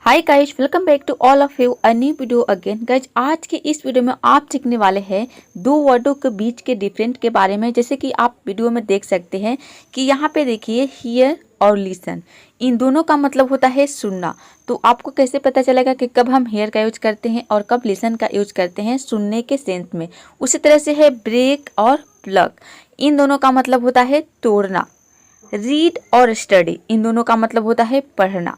Hi guys, welcome back to all of you a new video again. Guys, आज के इस video में आप सीखने वाले हैं दो वर्डों के बीच के डिफरेंट के बारे में। जैसे कि आप वीडियो में देख सकते हैं कि यहाँ पे देखिए हियर और लिसन, इन दोनों का मतलब होता है सुनना। तो आपको कैसे पता चलेगा कि कब हम हेयर का यूज करते हैं और कब लिसन का यूज करते हैं सुनने के सेंस में। उसी तरह से है ब्रेक और प्लग, इन दोनों का मतलब होता है तोड़ना। रीड और स्टडी, इन दोनों का मतलब होता है पढ़ना।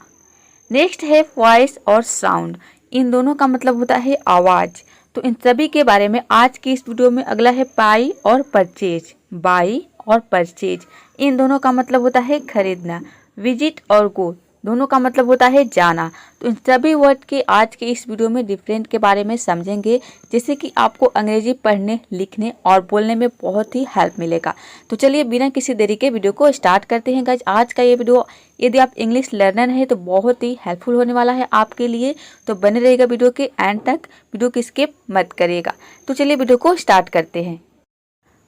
नेक्स्ट है वॉइस और साउंड, इन दोनों का मतलब होता है आवाज़। तो इन सभी के बारे में आज की इस वीडियो में। अगला है बाई और परचेज। बाई और परचेज, इन दोनों का मतलब होता है खरीदना। विजिट और गो, दोनों का मतलब होता है जाना। तो इन सभी वर्ड के आज के इस वीडियो में डिफरेंट के बारे में समझेंगे, जिससे कि आपको अंग्रेजी पढ़ने, लिखने और बोलने में बहुत ही हेल्प मिलेगा। तो चलिए बिना किसी देरी के वीडियो को स्टार्ट करते हैं। गाइज, आज का ये वीडियो यदि आप इंग्लिश लर्नर हैं तो बहुत ही हेल्पफुल होने वाला है आपके लिए। तो बने रहेगा वीडियो के एंड तक, वीडियो की स्किप मत करिएगा। तो चलिए वीडियो को स्टार्ट करते हैं।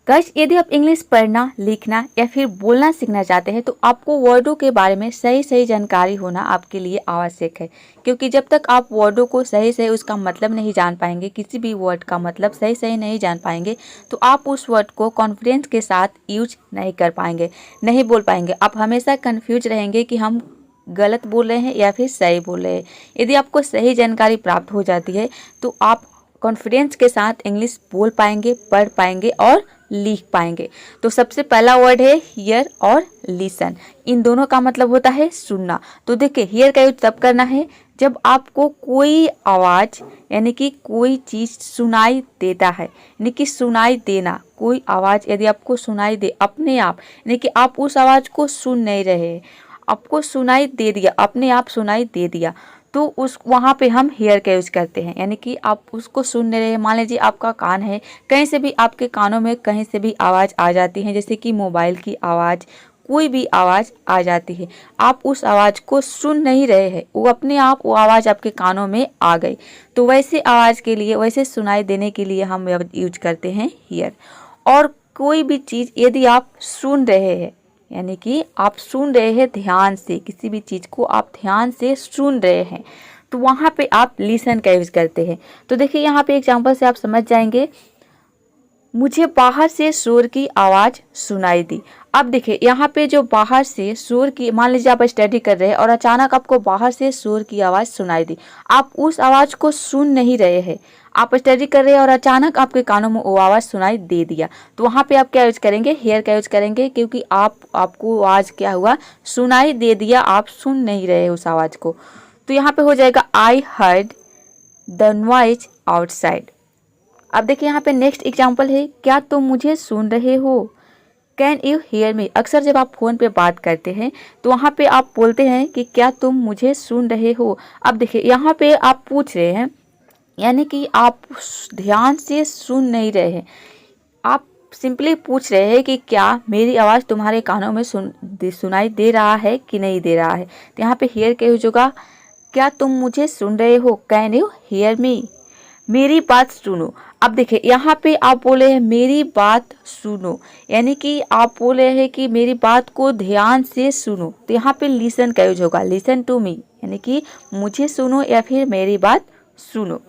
गाइस, यदि आप इंग्लिश पढ़ना, लिखना या फिर बोलना सीखना चाहते हैं तो आपको वर्डों के बारे में सही जानकारी होना आपके लिए आवश्यक है। क्योंकि जब तक आप वर्डों को सही उसका मतलब नहीं जान पाएंगे, किसी भी वर्ड का मतलब सही नहीं जान पाएंगे, तो आप उस वर्ड को कॉन्फिडेंस के साथ यूज नहीं कर पाएंगे, नहीं बोल पाएंगे। आप हमेशा कन्फ्यूज रहेंगे कि हम गलत बोल रहे हैं या फिर सही बोल रहे हैं। यदि आपको सही जानकारी प्राप्त हो जाती है तो आप कॉन्फिडेंस के साथ इंग्लिश बोल पाएंगे, पढ़ पाएंगे और लिख पाएंगे। तो सबसे पहला वर्ड है हियर और लिसन, इन दोनों का मतलब होता है सुनना। तो देखिए, हियर का यूज तब करना है जब आपको कोई आवाज़ यानी कि कोई चीज़ सुनाई देता है। यानी कि सुनाई देना, कोई आवाज़ यदि आपको सुनाई दे अपने आप, यानी कि आप उस आवाज़ को सुन नहीं रहे, आपको सुनाई दे दिया, अपने आप सुनाई दे दिया, तो उस वहाँ पे हम हेयर का यूज करते हैं। यानी कि आप उसको सुन रहे हैं। मान लीजिए आपका कान है, कहीं से भी आपके कानों में कहीं से भी आवाज़ आ जाती है, जैसे कि मोबाइल की आवाज़, कोई भी आवाज़ आ जाती है, आप उस आवाज़ को सुन नहीं रहे हैं, वो अपने आप वो आवाज़ आपके कानों में आ गई। तो वैसे आवाज़ के लिए, वैसे सुनाई देने के लिए हम यूज करते हैं हियर। और कोई भी चीज़ यदि आप सुन रहे हैं, यानी कि आप सुन रहे हैं ध्यान से, किसी भी चीज़ को आप ध्यान से सुन रहे हैं, तो वहाँ पे आप लिसन का यूज़ करते हैं। तो देखिए, यहाँ पे एग्जांपल से आप समझ जाएंगे। मुझे बाहर से शोर की आवाज़ सुनाई दी। अब देखिए, यहाँ पे जो बाहर से शोर की, मान लीजिए आप स्टडी कर रहे हैं और अचानक आपको बाहर से शोर की आवाज़ सुनाई दी। आप उस आवाज़ को सुन नहीं रहे हैं, आप स्टडी कर रहे हैं और अचानक आपके कानों में वो आवाज़ सुनाई दे दिया। तो वहाँ पे आप क्या यूज करेंगे? हेयर का यूज करेंगे, क्योंकि आपको आवाज़ क्या हुआ, सुनाई दे दिया, आप सुन नहीं रहे उस आवाज़ को। तो यहाँ पे हो जाएगा I heard the noise outside. अब देखिए, यहाँ पे नेक्स्ट एग्जाम्पल है, क्या तुम मुझे सुन रहे हो? Can you hear me? अक्सर जब आप फ़ोन पे बात करते हैं तो वहाँ पे आप बोलते हैं कि क्या तुम मुझे सुन रहे हो। अब देखिए, यहाँ पे आप पूछ रहे हैं, यानी कि आप ध्यान से सुन नहीं रहे हैं, आप सिंपली पूछ रहे हैं कि क्या मेरी आवाज़ तुम्हारे कानों में सुनाई दे रहा है कि नहीं दे रहा है। तो यहाँ पे हेयर का यूज होगा, क्या तुम मुझे सुन रहे हो? Can you hear me? मेरी बात सुनो। अब देखिए, यहाँ पे आप बोले हैं मेरी बात सुनो, यानी कि आप बोले हैं कि मेरी बात को ध्यान से सुनो। तो यहाँ पे लिसन का यूज होगा, लिसन टू मी, यानी कि मुझे सुनो या फिर मेरी बात सुनो।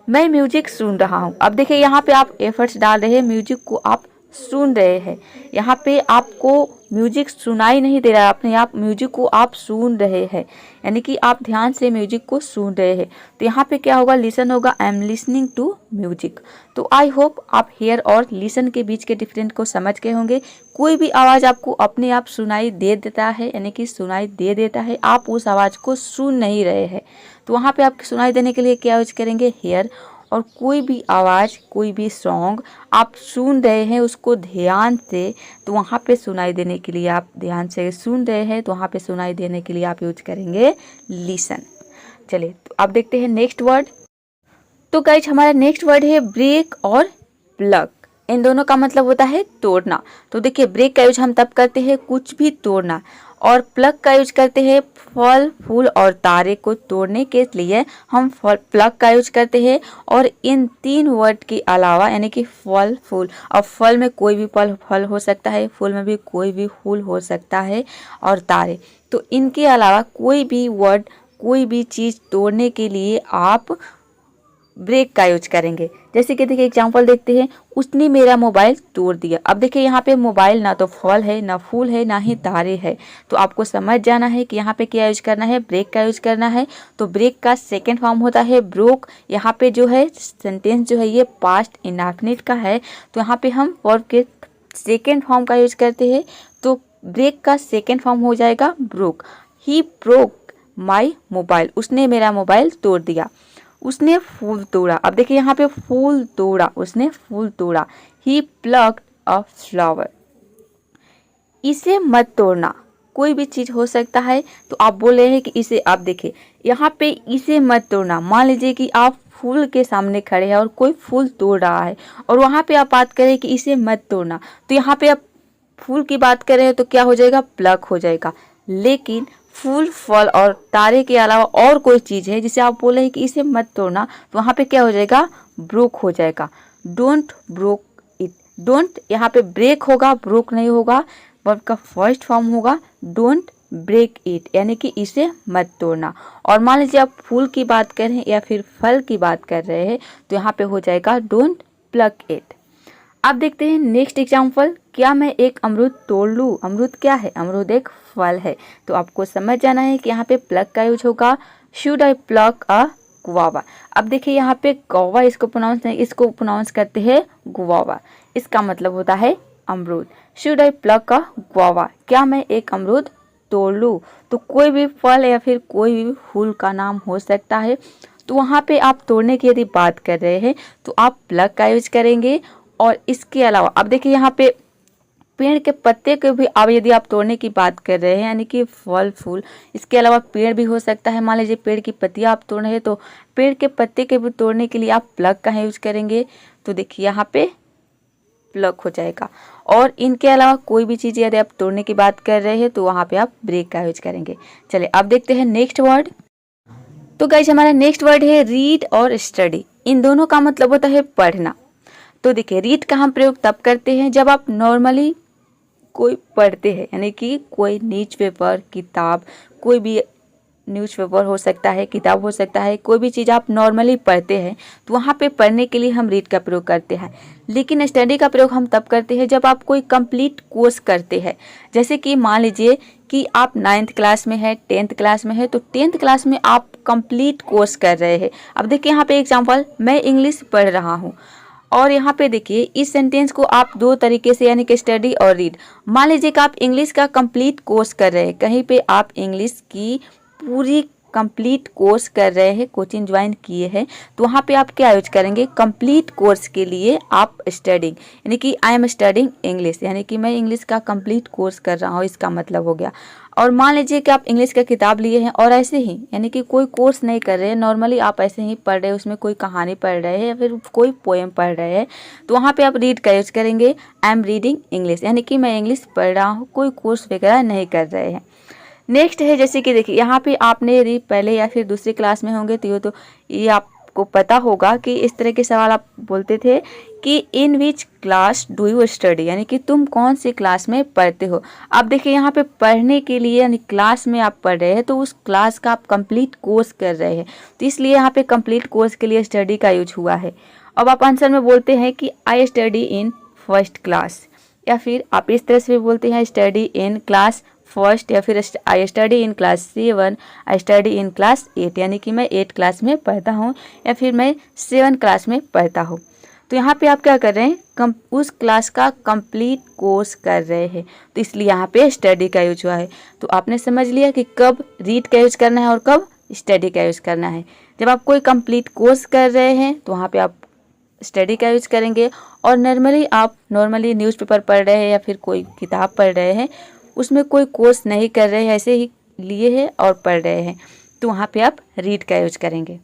मैं म्यूजिक सुन रहा हूँ। अब देखिए, यहाँ पे आप एफर्ट्स डाल रहे हैं, म्यूजिक को आप सुन रहे हैं। यहाँ पे आपको म्यूजिक सुनाई नहीं दे रहा है, अपने आप म्यूजिक को आप सुन रहे हैं, यानी कि आप ध्यान से म्यूजिक को सुन रहे हैं। तो यहाँ पे क्या होगा? लिसन होगा, I am listening to music. तो आई होप आप हेयर और लिसन के बीच के डिफरेंट को समझ गए होंगे। कोई भी आवाज़ आपको अपने आप सुनाई दे देता है, यानी कि सुनाई दे देता है, आप उस आवाज़ को सुन नहीं रहे हैं, तो वहाँ पे आप सुनाई देने के लिए क्या यूज करेंगे? हेयर। और कोई भी आवाज़, कोई भी सॉन्ग आप सुन रहे हैं उसको ध्यान से, तो वहाँ पे सुनाई देने के लिए, आप ध्यान से सुन रहे हैं तो वहाँ पे सुनाई देने के लिए आप यूज करेंगे लिसन। चलिए, तो अब देखते हैं नेक्स्ट वर्ड। तो गाइज, हमारा नेक्स्ट वर्ड है ब्रेक और प्लग। इन दोनों का मतलब होता है तोड़ना। तो देखिए, ब्रेक का यूज हम तब करते हैं कुछ भी तोड़ना, और प्लग का यूज करते हैं फल, फूल और तारे को तोड़ने के लिए हम प्लग का यूज करते हैं। और इन तीन वर्ड के अलावा, यानी कि फल, फूल, और फल में कोई भी फल हो सकता है, फूल में भी कोई भी फूल हो सकता है, और तारे, तो इनके अलावा कोई भी वर्ड कोई भी चीज़ तोड़ने के लिए आप ब्रेक का यूज करेंगे। जैसे कि देखिए एग्जांपल देखते हैं, उसने मेरा मोबाइल तोड़ दिया। अब देखिए यहाँ पे मोबाइल ना तो फल है, ना फूल है, ना ही तारे है, तो आपको समझ जाना है कि यहाँ पे क्या यूज करना है, ब्रेक का यूज करना है। तो ब्रेक का सेकेंड फॉर्म होता है ब्रोक। यहाँ पे जो है सेंटेंस जो है ये पास्ट इंडेफिनिट का है, तो यहाँ पे हम वर्ब के सेकेंड फॉर्म का यूज करते हैं। तो ब्रेक का सेकेंड फॉर्म हो जाएगा broke. He broke my mobile, उसने मेरा मोबाइल तोड़ दिया। उसने फूल तोड़ा। अब देखिए यहाँ पे फूल तोड़ा, उसने फूल तोड़ा। ही प्लग्ड अ फ्लावर। इसे मत तोड़ना, कोई भी चीज़ हो सकता है, तो आप बोल रहे हैं कि इसे, आप देखिए यहाँ पे इसे मत तोड़ना। मान लीजिए कि आप फूल के सामने खड़े हैं और कोई फूल तोड़ रहा है, और वहाँ पे आप बात करें कि इसे मत तोड़ना, तो यहाँ पे आप फूल की बात कर रहे हैं तो क्या हो जाएगा, प्लग हो जाएगा। लेकिन फूल, फल और तारे के अलावा और कोई चीज़ है जिसे आप बोले हैं कि इसे मत तोड़ना, तो वहाँ पे क्या हो जाएगा, ब्रोक हो जाएगा। Don't broke it. डोंट यहाँ पे ब्रेक होगा, ब्रोक नहीं होगा। वर्ब का फर्स्ट फॉर्म होगा डोंट ब्रेक इट, यानी कि इसे मत तोड़ना। और मान लीजिए आप फूल की बात कर रहे हैं या फिर फल की बात कर रहे हैं, तो यहाँ पे हो जाएगा डोंट प्लग इट। अब देखते हैं नेक्स्ट एग्जाम्पल। क्या मैं एक अमरूद तोड़ लूँ? अमरूद क्या है? अमरूद एक फल है, तो आपको समझ जाना है कि यहाँ पे प्लग का यूज होगा। Should I plug a guava. अब देखिए यहाँ पे गौवा इसको प्रोनाउंस नहीं, इसको प्रोनाउंस करते हैं गुआवा। इसका मतलब होता है अमरूद। Should I plug a guava, क्या मैं एक अमरूद तोड़ लूँ? तो कोई भी फल या फिर कोई भी फूल का नाम हो सकता है, तो वहाँ पे आप तोड़ने की यदि बात कर रहे हैं तो आप प्लग का यूज करेंगे। और इसके अलावा अब देखिए यहाँ पे पेड़ के पत्ते को भी अब यदि आप तोड़ने की बात कर रहे हैं, यानी कि फल फूल, इसके अलावा पेड़ भी हो सकता है। मान लीजिए पेड़ की पत्तियां आप तोड़ रहे हैं, तो पेड़ के पत्ते के भी तोड़ने के लिए आप प्लग का यूज करेंगे। तो देखिए यहाँ पे प्लग हो जाएगा। और इनके अलावा कोई भी चीज़ यदि आप तोड़ने की बात कर रहे हैं तो वहाँ पे आप ब्रेक का यूज करेंगे। चलिए अब देखते हैं नेक्स्ट वर्ड। तो गाइस हमारा नेक्स्ट वर्ड है रीड और स्टडी। इन दोनों का मतलब होता है पढ़ना। तो देखिए रीड का हम प्रयोग तब करते हैं जब आप नॉर्मली कोई पढ़ते हैं, यानी कि कोई न्यूज़पेपर, किताब, कोई भी न्यूज़पेपर हो सकता है, किताब हो सकता है, कोई भी चीज़ आप नॉर्मली पढ़ते हैं, तो वहाँ पे पढ़ने के लिए हम रीड का प्रयोग करते हैं। लेकिन स्टडी का प्रयोग हम तब करते हैं जब आप कोई कंप्लीट कोर्स करते हैं। जैसे कि मान लीजिए कि आप 9th क्लास में है, 10th क्लास में है, तो 10th क्लास में आप कंप्लीट कोर्स कर रहे हैं। अब देखिए यहाँ पे एग्जाम्पल, मैं इंग्लिश पढ़ रहा हूँ। और यहाँ पे देखिए इस सेंटेंस को आप दो तरीके से, यानी कि स्टडी और रीड। मान लीजिए कि आप इंग्लिश का कंप्लीट कोर्स कर रहे हैं, कहीं पे आप इंग्लिश की पूरी कंप्लीट कोर्स कर रहे हैं, कोचिंग ज्वाइन किए हैं, तो वहाँ पे आप क्या यूज करेंगे, कंप्लीट कोर्स के लिए आप स्टडिंग, यानी कि आई एम स्टडिंग इंग्लिश, यानी कि मैं इंग्लिश का कंप्लीट कोर्स कर रहा हूँ, इसका मतलब हो गया। और मान लीजिए कि आप इंग्लिश का किताब लिए हैं और ऐसे ही, यानी कि कोई कोर्स नहीं कर रहे हैं, नॉर्मली आप ऐसे ही पढ़ रहे हैं, उसमें कोई कहानी पढ़ रहे हैं या फिर कोई पोएम पढ़ रहे हैं, तो वहाँ पे आप रीड का यूज करेंगे। आई एम रीडिंग इंग्लिश, यानी कि मैं इंग्लिश पढ़ रहा हूँ, कोई कोर्स वगैरह नहीं कर रहे हैं। नेक्स्ट है, जैसे कि देखिए यहाँ पे आपने यदि पहले या फिर दूसरी क्लास में होंगे तो ये आपको पता होगा कि इस तरह के सवाल आप बोलते थे कि in which class do you study, यानी कि तुम कौन सी क्लास में पढ़ते हो। अब देखिए यहाँ पे पढ़ने के लिए, यानी क्लास में आप पढ़ रहे हैं, तो उस क्लास का आप कंप्लीट कोर्स कर रहे हैं, तो इसलिए यहाँ पे कंप्लीट कोर्स के लिए स्टडी का यूज हुआ है। अब आप आंसर में बोलते हैं कि I study in first class, या फिर आप इस तरह से भी बोलते हैं स्टडी इन क्लास फर्स्ट, या फिर I study in class 7, I study in class 8, यानी कि मैं 8 क्लास में पढ़ता हूँ या फिर मैं 7 क्लास में पढ़ता हूँ। तो यहाँ पे आप क्या कर रहे हैं, उस क्लास का कंप्लीट कोर्स कर रहे हैं, तो इसलिए यहाँ पे स्टडी का यूज हुआ है। तो आपने समझ लिया कि कब रीड का यूज करना है और कब स्टडी का यूज करना है। जब आप कोई कंप्लीट कोर्स कर रहे हैं तो वहाँ पे आप स्टडी का यूज करेंगे, और नॉर्मली न्यूज़पेपर पढ़ रहे हैं या फिर कोई किताब पढ़ रहे हैं, उसमें कोई कोर्स नहीं कर रहे हैं, ऐसे ही लिए हैं और पढ़ रहे हैं, तो वहाँ पे आप रीड का यूज करेंगे।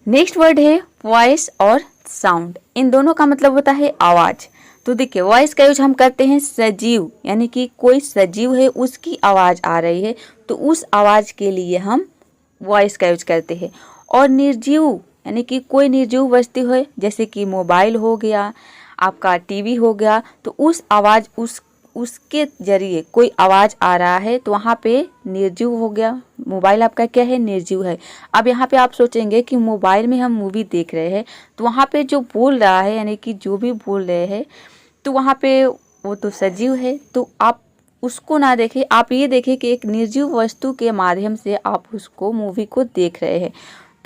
नेक्स्ट वर्ड है वॉइस और साउंड। इन दोनों का मतलब होता है आवाज़। तो देखिए वॉइस का यूज हम करते हैं सजीव, यानी कि कोई सजीव है उसकी आवाज़ आ रही है, तो उस आवाज़ के लिए हम वॉइस का यूज करते हैं। और निर्जीव, यानी कि कोई निर्जीव वस्तु है, जैसे कि मोबाइल हो गया, आपका टीवी हो गया, तो उस उसके जरिए कोई आवाज़ आ रहा है तो वहाँ पे निर्जीव हो गया, मोबाइल आपका क्या है, निर्जीव है। अब यहाँ पे आप सोचेंगे कि मोबाइल में हम मूवी देख रहे हैं तो वहाँ पे जो बोल रहा है यानी कि जो भी बोल रहे हैं तो वहाँ पे वो तो सजीव है। तो आप उसको ना देखें, आप ये देखें कि एक निर्जीव वस्तु के माध्यम से आप उसको मूवी को देख रहे हैं।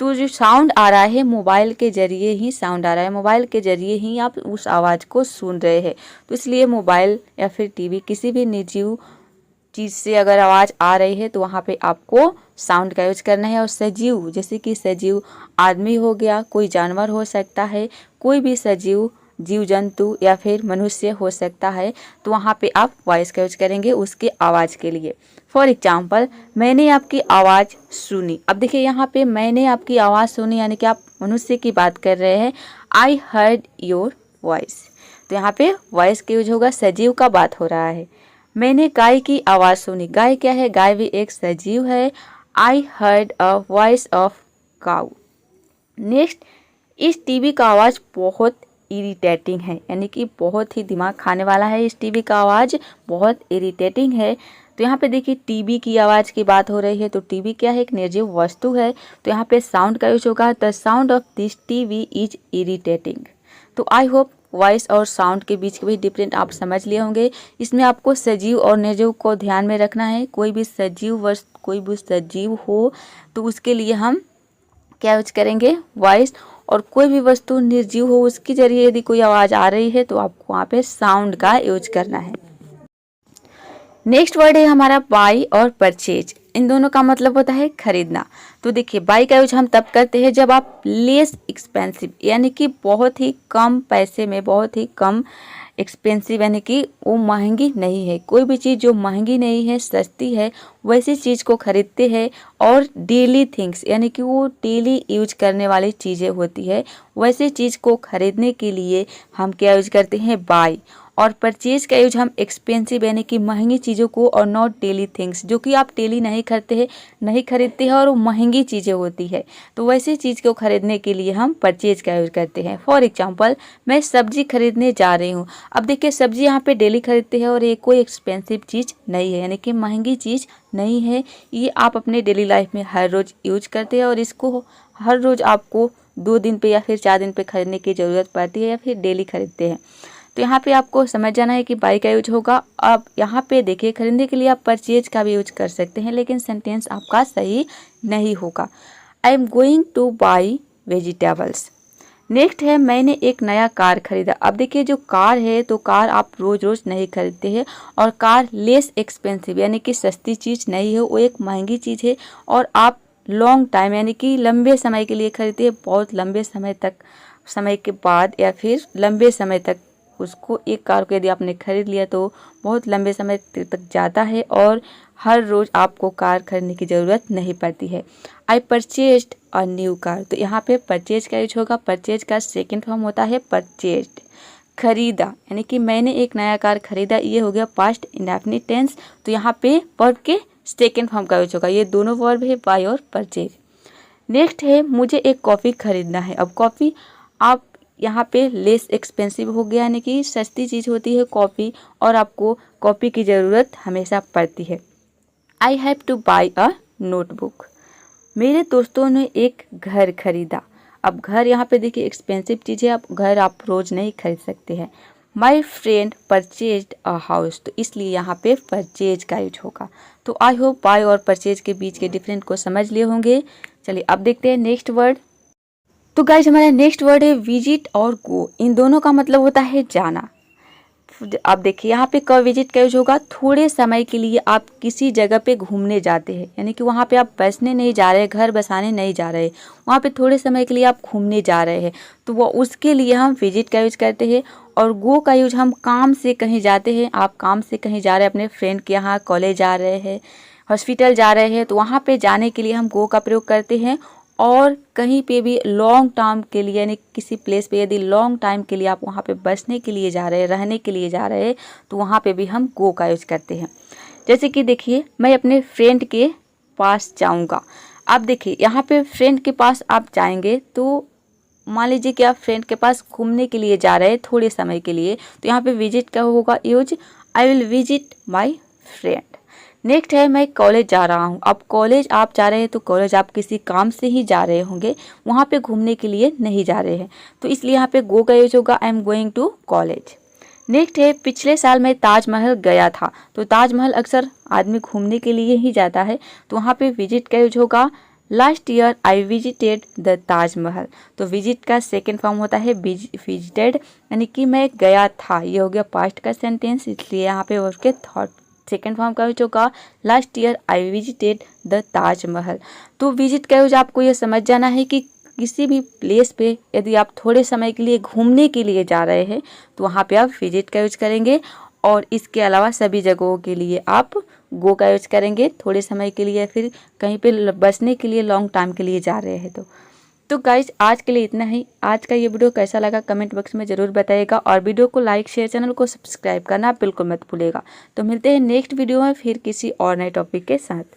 तो जो साउंड आ रहा है मोबाइल के जरिए ही साउंड आ रहा है, मोबाइल के जरिए ही आप उस आवाज़ को सुन रहे हैं। तो इसलिए मोबाइल या फिर टीवी किसी भी निर्जीव चीज़ से अगर आवाज़ आ रही है तो वहाँ पे आपको साउंड का यूज करना है। और सजीव, जैसे कि सजीव आदमी हो गया, कोई जानवर हो सकता है, कोई भी सजीव जीव जंतु या फिर मनुष्य हो सकता है, तो वहाँ पे आप वॉइस का यूज करेंगे उसके आवाज़ के लिए। फॉर एग्जाम्पल, मैंने आपकी आवाज़ सुनी। अब देखिए यहाँ पे मैंने आपकी आवाज़ सुनी यानी कि आप मनुष्य की बात कर रहे हैं। आई हर्ड योर वॉइस, तो यहाँ पे वॉइस का यूज होगा, सजीव का बात हो रहा है। मैंने गाय की आवाज़ सुनी, गाय क्या है, गाय भी एक सजीव है। I heard a voice of cow. Next, इस टीवी का आवाज़ बहुत इरिटेटिंग है, यानी कि बहुत ही दिमाग खाने वाला है। इस टीवी का आवाज़ बहुत इरिटेटिंग है। तो यहाँ पे देखिए टीवी की आवाज़ की बात हो रही है, तो टीवी क्या है, एक निर्जीव वस्तु है। तो यहाँ पे साउंड का यूज होगा, the sound of this TV is irritating. तो आई होप वॉइस और साउंड के बीच के भी डिफरेंट आप समझ लिए होंगे। इसमें आपको सजीव और निर्जीव को ध्यान में रखना है। कोई भी सजीव वस्तु, कोई भी सजीव हो तो उसके लिए हम क्या यूज करेंगे, वॉइस। और कोई भी वस्तु निर्जीव हो उसके जरिए यदि कोई आवाज़ आ रही है तो आपको वहाँ पे साउंड का यूज करना है। नेक्स्ट वर्ड है हमारा बाई और परचेज। इन दोनों का मतलब होता है खरीदना। तो देखिए बाई का यूज हम तब करते हैं जब आप लेस एक्सपेंसिव यानी कि बहुत ही कम पैसे में, बहुत ही कम एक्सपेंसिव यानी कि वो महंगी नहीं है, कोई भी चीज़ जो महंगी नहीं है, सस्ती है, वैसी चीज़ को खरीदते हैं। और डेली थिंग्स यानी कि वो डेली यूज करने वाली चीज़ें होती है, वैसी चीज़ को खरीदने के लिए हम क्या यूज करते हैं, बाय। और परचेज का यूज हम एक्सपेंसिव यानी कि महंगी चीज़ों को, और नॉट डेली थिंग्स जो कि आप डेली नहीं खरीदते हैं और वो महंगी चीज़ें होती है, तो वैसी चीज़ को खरीदने के लिए हम परचेज का यूज करते हैं। फॉर एग्जांपल, मैं सब्जी खरीदने जा रही हूँ। अब देखिए सब्जी यहाँ पे डेली खरीदते हैं और ये कोई एक्सपेंसिव चीज़ नहीं है, यानी कि महंगी चीज़ नहीं है। ये आप अपने डेली लाइफ में हर रोज़ यूज करते हैं और इसको हर रोज़ आपको 2 दिन पे या फिर 4 दिन पे खरीदने की ज़रूरत पड़ती है या फिर डेली खरीदते हैं। तो यहाँ पे आपको समझ जाना है कि बाई का यूज होगा। अब यहाँ पे देखिए खरीदने के लिए आप परचेज का भी यूज कर सकते हैं, लेकिन सेंटेंस आपका सही नहीं होगा। I am going two by vegetables. Next है मैंने एक नया कार खरीदा। अब देखिए जो कार है तो कार आप रोज़ रोज़ नहीं खरीदते हैं, और कार लेस एक्सपेंसिव यानी कि सस्ती चीज़ नहीं है, वो एक महंगी चीज़ है। और आप लॉन्ग टाइम यानी कि लंबे समय के लिए खरीदते हैं, बहुत लंबे समय के बाद या फिर लंबे समय तक उसको, एक कार को यदि आपने खरीद लिया तो बहुत लंबे समय तक जाता है और हर रोज़ आपको कार खरीदने की ज़रूरत नहीं पड़ती है। आई परचेज्ड अ न्यू कार। तो यहाँ पे परचेज का यूज होगा। परचेज का सेकंड फॉर्म होता है परचेज्ड, खरीदा, यानी कि मैंने एक नया कार खरीदा, ये हो गया पास्ट इंडेफिनिट टेंस। तो यहाँ पे वर्ब के सेकंड फॉर्म का यूज होगा। ये दोनों वर्ब है, बाय और परचेज। नेक्स्ट है मुझे एक कॉफ़ी खरीदना है। अब कॉफ़ी आप यहाँ पे लेस एक्सपेंसिव हो गया, यानी कि सस्ती चीज़ होती है कॉफ़ी, और आपको कॉपी की ज़रूरत हमेशा पड़ती है। I have two by a notebook. मेरे दोस्तों ने एक घर खरीदा। अब घर यहाँ पे देखिए एक्सपेंसिव चीज़ है, अब घर आप रोज़ नहीं खरीद सकते हैं। My friend purchased a house. तो इसलिए यहाँ पे परचेज का यूज होगा। तो आई होप बाय और परचेज के बीच के डिफरेंट को समझ लिए होंगे। चलिए अब देखते हैं नेक्स्ट वर्ड। तो गाइज हमारा नेक्स्ट वर्ड है विजिट और गो। इन दोनों का मतलब होता है जाना। आप देखिए यहाँ पे कब विजिट का यूज होगा, थोड़े समय के लिए आप किसी जगह पे घूमने जाते हैं, यानी कि वहाँ पे आप बसने नहीं जा रहे, घर बसाने नहीं जा रहे, वहाँ पे थोड़े समय के लिए आप घूमने जा रहे हैं, तो वो उसके लिए हम विजिट का यूज करते हैं। और गो का यूज हम काम से कहीं जाते हैं, आप काम से कहीं जा रहे हैं, अपने फ्रेंड के यहाँ, कॉलेज जा रहे हैं, हॉस्पिटल जा रहे हैं, तो वहाँ पे जाने के लिए हम गो का प्रयोग करते हैं। और कहीं पे भी लॉन्ग टर्म के लिए, यानी किसी प्लेस पे यदि लॉन्ग टाइम के लिए आप वहाँ पे बसने के लिए जा रहे हैं, रहने के लिए जा रहे हैं, तो वहाँ पे भी हम गो का यूज करते हैं। जैसे कि देखिए मैं अपने फ्रेंड के पास जाऊँगा। अब देखिए यहाँ पे फ्रेंड के पास आप जाएंगे तो मान लीजिए कि आप फ्रेंड के पास घूमने के लिए जा रहे हैं थोड़े समय के लिए, तो यहाँ पे विजिट का होगा use I will visit my friend. Next है मैं कॉलेज जा रहा हूँ। अब कॉलेज आप जा रहे हैं तो कॉलेज आप किसी काम से ही जा रहे होंगे, वहाँ पे घूमने के लिए नहीं जा रहे हैं, तो इसलिए यहाँ पे गो का यूज होगा I am going to college. Next है पिछले साल मैं ताजमहल गया था। तो ताजमहल अक्सर आदमी घूमने के लिए ही जाता है, तो वहाँ पे विजिट का यूज होगा last year I visited the Taj Mahal. तो विजिट का सेकेंड फॉर्म होता है विजिटेड, यानी कि मैं गया था, ये हो गया पास्ट का सेंटेंस, इसलिए यहाँ पे उसके थॉट सेकेंड फॉर्म का यूज होगा last year I visited the Taj Mahal. तो विजिट का यूज आपको ये समझ जाना है कि किसी भी प्लेस पे यदि आप थोड़े समय के लिए घूमने के लिए जा रहे हैं तो वहाँ पे आप विजिट का यूज करेंगे, और इसके अलावा सभी जगहों के लिए आप गो का यूज करेंगे, थोड़े समय के लिए, फिर कहीं पे बसने के लिए लॉन्ग टाइम के लिए जा रहे हैं तो गाइज आज के लिए इतना ही। आज का ये वीडियो कैसा लगा कमेंट बॉक्स में ज़रूर बताइएगा, और वीडियो को लाइक शेयर, चैनल को सब्सक्राइब करना बिल्कुल मत भूलिएगा। तो मिलते हैं नेक्स्ट वीडियो में फिर किसी और नए टॉपिक के साथ।